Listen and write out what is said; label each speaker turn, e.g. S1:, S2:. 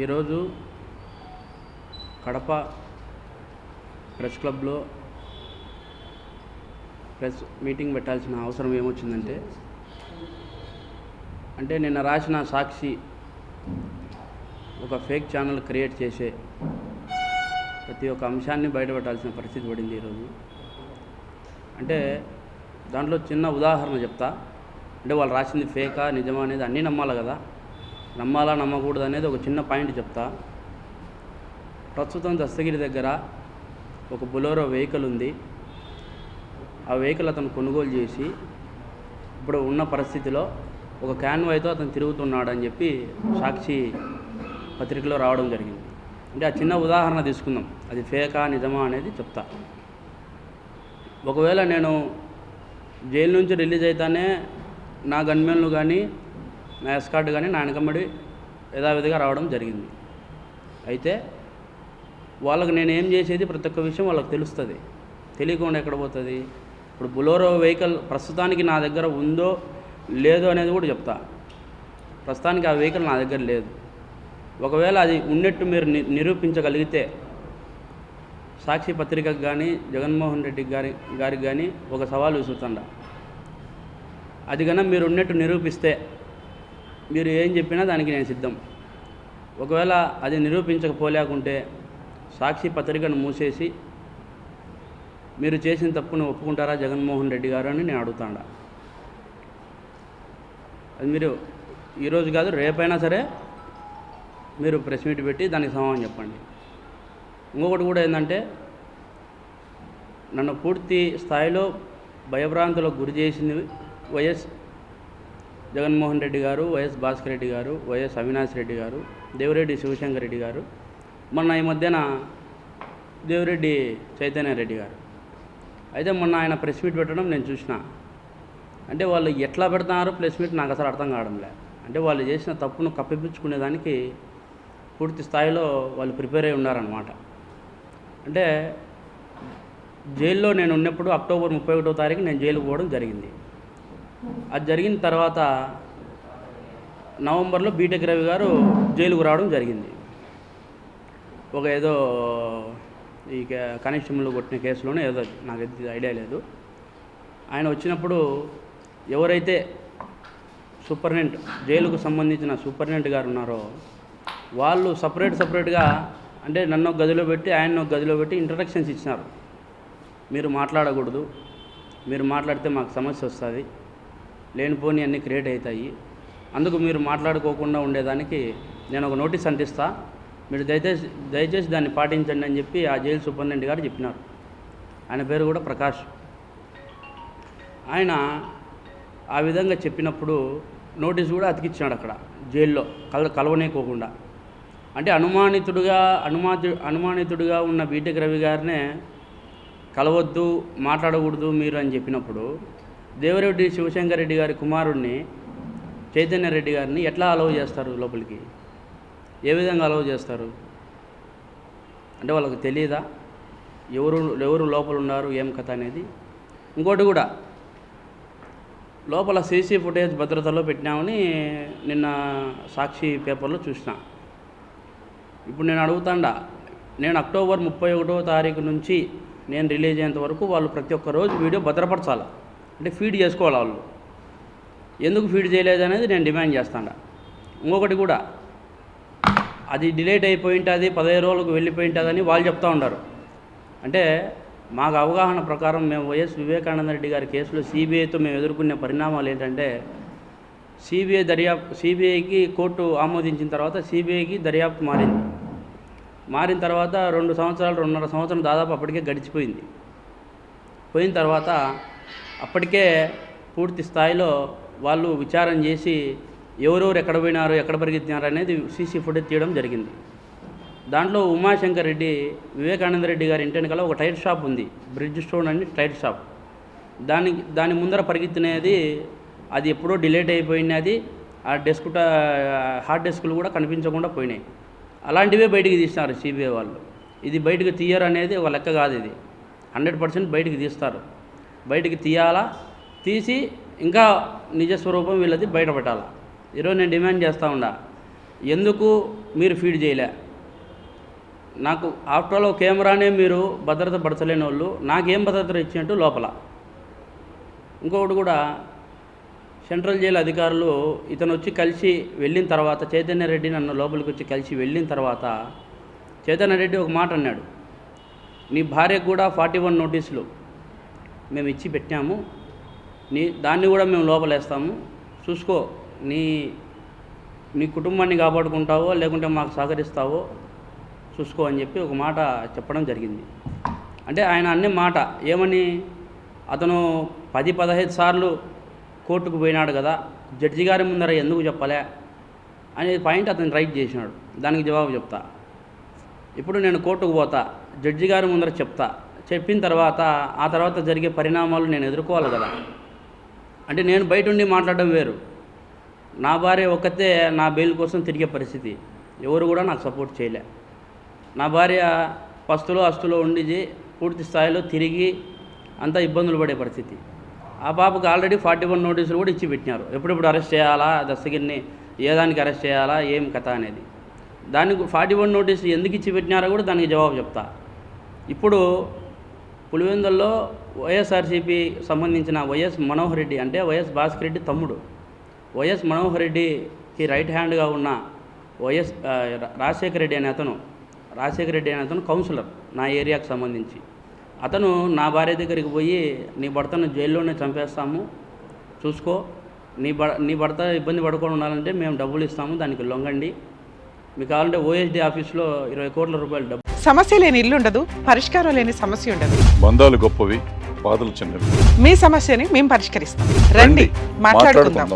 S1: ఈరోజు కడప ప్రెస్ క్లబ్లో press meeting పెట్టాల్సిన అవసరం ఏమొచ్చిందంటే, నిన్న రాసిన సాక్షి ఒక ఫేక్ ఛానల్ క్రియేట్ చేసే ప్రతి ఒక్క అంశాన్ని బయటపెట్టాల్సిన పరిస్థితి పడింది ఈరోజు. దాంట్లో చిన్న ఉదాహరణ చెప్తా. వాళ్ళు రాసింది ఫేకా నిజమా అనేది అన్నీ నమ్మాలి కదా, నమ్మాలా నమ్మకూడదు అనేది ఒక చిన్న పాయింట్ చెప్తా. ప్రస్తుతం దస్తగిరి దగ్గర ఒక బొలెరో వెహికల్ ఉంది. ఆ వెహికల్ అతను కొనుగోలు చేసి ఇప్పుడు ఉన్న పరిస్థితిలో ఒక క్యాన్వాయ్తో అతను తిరుగుతున్నాడని చెప్పి సాక్షి పత్రికలో రావడం జరిగింది. ఆ చిన్న ఉదాహరణ తీసుకుందాం, అది ఫేకా నిజమా అనేది చెప్తా. ఒకవేళ నేను జైలు నుంచి రిలీజ్ అయితేనే నా గన్మెన్లు కానీ నా ఎస్కార్ట్ కానీ నా వెనకబడి యథావిధిగా రావడం జరిగింది. అయితే వాళ్ళకి నేను ఏం చేసేది ప్రతి ఒక్క విషయం వాళ్ళకి తెలుస్తుంది. తెలియకుండా ఎక్కడ పోతుంది? ఇప్పుడు బొలెరో వెహికల్ ప్రస్తుతానికి నా దగ్గర ఉందో లేదో అనేది కూడా చెప్తా. ప్రస్తుతానికి ఆ వెహికల్ నా దగ్గర లేదు. ఒకవేళ అది ఉన్నట్టు మీరు నిరూపించగలిగితే సాక్షి పత్రికకు కానీ జగన్మోహన్ రెడ్డి గారికి కానీ ఒక సవాల్ విసురుతుండా. అది కన్నా మీరు ఉన్నట్టు నిరూపిస్తే మీరు ఏం చెప్పినా దానికి నేను సిద్ధం. ఒకవేళ అది నిరూపించకపోలేకుంటే సాక్షి పత్రికను మూసేసి మీరు చేసిన తప్పును ఒప్పుకుంటారా జగన్మోహన్ రెడ్డి గారు అని నేను అడుగుతాడా. అది మీరు ఈరోజు కాదు రేపైనా సరే మీరు ప్రెస్ మీట్ పెట్టి దానికి సమాధానం చెప్పండి. ఇంకొకటి కూడా ఏంటంటే, నన్ను పూర్తి స్థాయిలో భయభ్రాంతులకు గురి చేసింది వైఎస్ జగన్మోహన్ రెడ్డి గారు, వైఎస్ భాస్కర్ రెడ్డి గారు, వైఎస్ అవినాష్ రెడ్డి గారు, దేవిరెడ్డి శివశంకర్ రెడ్డి గారు, మొన్న ఈ మధ్యన దేవిరెడ్డి చైతన్య రెడ్డి గారు. అయితే మొన్న ఆయన ప్రెస్ మీట్ పెట్టడం నేను చూసిన. వాళ్ళు ఎట్లా పెడుతున్నారు ప్రెస్ మీట్ నాకు అసలు అర్థం కావడం లేదు. వాళ్ళు చేసిన తప్పును కప్పిపుచ్చుకునేదానికి పూర్తి స్థాయిలో వాళ్ళు ప్రిపేర్ అయి ఉన్నారన్నమాట. జైల్లో నేను ఉన్నప్పుడు అక్టోబర్ 31వ తారీఖు నేను జైలుకు పోవడం జరిగింది. అది జరిగిన తర్వాత నవంబర్లో బీటెక్ రవి గారు జైలుకు రావడం జరిగింది. ఒక ఏదో ఈ కానిస్టేబుల్ కొట్టిన కేసులోనే ఏదో నాకు ఐడియా లేదు. ఆయన వచ్చినప్పుడు ఎవరైతే సూపరింటెండెంట్ జైలుకు సంబంధించిన సూపరింటెండెంట్ గారు ఉన్నారో వాళ్ళు సపరేట్గా నన్ను ఒక గదిలో పెట్టి ఆయన ఒక గదిలో పెట్టి ఇంట్రడక్షన్స్ ఇచ్చినారు. మీరు మాట్లాడకూడదు, మీరు మాట్లాడితే మాకు సమస్య వస్తుంది, లేనిపోని అన్నీ క్రియేట్ అవుతాయి, అందుకు మీరు మాట్లాడుకోకుండా ఉండేదానికి నేను ఒక నోటీస్ అంటిస్తా, మీరు దయచేసి దాన్ని పాటించండి అని చెప్పి ఆ జైలు సూపరింటెండెంట్ గారు చెప్పినారు. ఆయన పేరు కూడా ప్రకాష్. ఆయన ఆ విధంగా చెప్పినప్పుడు నోటీస్ కూడా అతికిచ్చాడు అక్కడ జైల్లో కలవనేకోకుండా. అనుమానితుడిగా ఉన్న బీటెక్ రవి గారినే కలవద్దు, మాట్లాడకూడదు మీరు అని చెప్పినప్పుడు దేవిరెడ్డి శివశంకర్ రెడ్డి గారి కుమారుడిని చైతన్య రెడ్డి గారిని ఎట్లా అలౌ చేస్తారు లోపలికి? ఏ విధంగా అలౌ చేస్తారు? వాళ్ళకి తెలియదా ఎవరు లోపల ఉన్నారు ఏం కథ అనేది? ఇంకోటి కూడా, లోపల సీసీ ఫుటేజ్ భద్రతలో పెట్టినామని నిన్న సాక్షి పేపర్లో చూసిన. ఇప్పుడు నేను అడుగుతాండా, నేను అక్టోబర్ 31వ తారీఖు నుంచి నేను రిలీజ్ అయ్యేంత వరకు వాళ్ళు ప్రతి ఒక్క రోజు వీడియో భద్రపరచాలి, ఫీడ్ చేసుకోవాలి. వాళ్ళు ఎందుకు ఫీడ్ చేయలేదు అనేది నేను డిమాండ్ చేస్తాను. ఇంకొకటి కూడా, అది డిలేట్ అయిపోయి ఉంటుంది, 15 రోజులకు వెళ్ళిపోయి ఉంటుందని వాళ్ళు చెప్తూ ఉంటారు. మాకు అవగాహన ప్రకారం మేము వైఎస్ వివేకానంద రెడ్డి గారి కేసులో సిబిఐతో మేము ఎదుర్కొనే పరిణామాలు ఏంటంటే, సిబిఐకి కోర్టు ఆమోదించిన తర్వాత సిబిఐకి దర్యాప్తు మారిన తర్వాత 2 సంవత్సరాలు 2.5 సంవత్సరం దాదాపు అప్పటికే గడిచిపోయింది. పోయిన తర్వాత అప్పటికే పూర్తి స్థాయిలో వాళ్ళు విచారణ చేసి ఎవరెవరు ఎక్కడ పోయినారు, ఎక్కడ పరిగెత్తినారు అనేది సీసీ ఫుటేజ్ తీయడం జరిగింది. దాంట్లో ఉమాశంకర్ రెడ్డి, వివేకానంద రెడ్డి గారి ఇంటి వెనకాల ఒక టైర్ షాప్ ఉంది, బ్రిడ్జ్ స్టోన్ అని టైర్ షాప్. దాని ముందర పరిగెత్తినది అది ఎప్పుడో డిలేట్ అయిపోయినది. ఆ హార్డ్ డిస్కులు కూడా కనిపించకుండా పోయినాయి. అలాంటివే బయటికి తీస్తున్నారు సిబిఐ వాళ్ళు. ఇది బయటకు తీయరు అనేది ఒక లెక్క కాదు. ఇది 100% బయటికి తీస్తారు. బయటికి తీయాలా, తీసి ఇంకా నిజస్వరూపం వీళ్ళది బయటపెట్టాలా. ఈరోజు నేను డిమాండ్ చేస్తూ ఉన్నా, ఎందుకు మీరు ఫీడ్ చేయలే. నాకు ఆఫ్టర్ ఆల్ కెమెరానే మీరు భద్రత పరచలేని వాళ్ళు నాకేం భద్రత ఇచ్చినట్టు లోపల. ఇంకొకటి కూడా, సెంట్రల్ జైలు అధికారులు ఇతను వచ్చి కలిసి వెళ్ళిన తర్వాత, చైతన్య రెడ్డి నన్ను లోపలికి వచ్చి కలిసి వెళ్ళిన తర్వాత చైతన్య రెడ్డి ఒక మాట అన్నాడు, నీ భార్యకు కూడా 41 నోటీసులు మేము ఇచ్చి పెట్టాము, దాన్ని కూడా మేము లోపలేస్తాము, చూసుకో, నీ కుటుంబాన్ని కాపాడుకుంటావో లేకుంటే మాకు సహకరిస్తావో చూసుకో అని చెప్పి ఒక మాట చెప్పడం జరిగింది. అంటే ఆయన అనే మాట ఏమని, అతను 10-15 సార్లు కోర్టుకు పోయినాడు కదా, జడ్జి గారి ముందర ఎందుకు చెప్పలే అనే పాయింట్ అతను రైట్ చేసినాడు. దానికి జవాబు చెప్తా. ఇప్పుడు నేను కోర్టుకు పోతా, జడ్జి గారి ముందర చెప్తా, చెప్పిన తర్వాత ఆ తర్వాత జరిగే పరిణామాలు నేను ఎదుర్కోవాలి కదా. అంటే నేను బయట ఉండి మాట్లాడడం వేరు, నా భార్య ఒక్కతే నా బెయిల్ కోసం తిరిగే పరిస్థితి, ఎవరు కూడా నాకు సపోర్ట్ చేయలే. నా భార్య పస్తులో అస్తులో ఉండి పూర్తి స్థాయిలో తిరిగి అంతా ఇబ్బందులు పడే పరిస్థితి. ఆ పాపకు ఆల్రెడీ 41 నోటీసులు కూడా ఇచ్చి పెట్టినారు. ఎప్పుడెప్పుడు అరెస్ట్ చేయాలా, దస్తగిరిని ఏ దానికి అరెస్ట్ చేయాలా, ఏం కథ అనేది. దానికి 41 నోటీసులు ఎందుకు ఇచ్చి పెట్టినారో కూడా దానికి జవాబు చెప్తా. ఇప్పుడు పులివెందుల్లో వైఎస్ఆర్సీపీ సంబంధించిన వైఎస్ మనోహర్ రెడ్డి, అంటే వైఎస్ భాస్కర్ రెడ్డి తమ్ముడు, వైఎస్ మనోహర్ రెడ్డికి రైట్ హ్యాండ్గా ఉన్న రాజశేఖర రెడ్డి అనే అతను కౌన్సిలర్ నా ఏరియాకు సంబంధించి. అతను నా భార్య దగ్గరికి పోయి, నీ భర్తను జైల్లోనే చంపేస్తాము, చూసుకో, నీ భర్త ఇబ్బంది పడకుండా ఉండాలంటే మేము డబ్బులు ఇస్తాము, దానికి లొంగండి, మీకు కావాలంటే ఓఎస్డీ ఆఫీస్లో 20 కోట్ల రూపాయలు డబ్బు.
S2: సమస్య లేని ఇల్లు ఉండదు, పరిష్కారం లేని సమస్య ఉండదు.
S3: బంధాలు గొప్పవి, బాధలు చిన్నవి.
S2: మీ సమస్యని మేము పరిష్కరిస్తాం. రండి, మాట్లాడుకుందాం.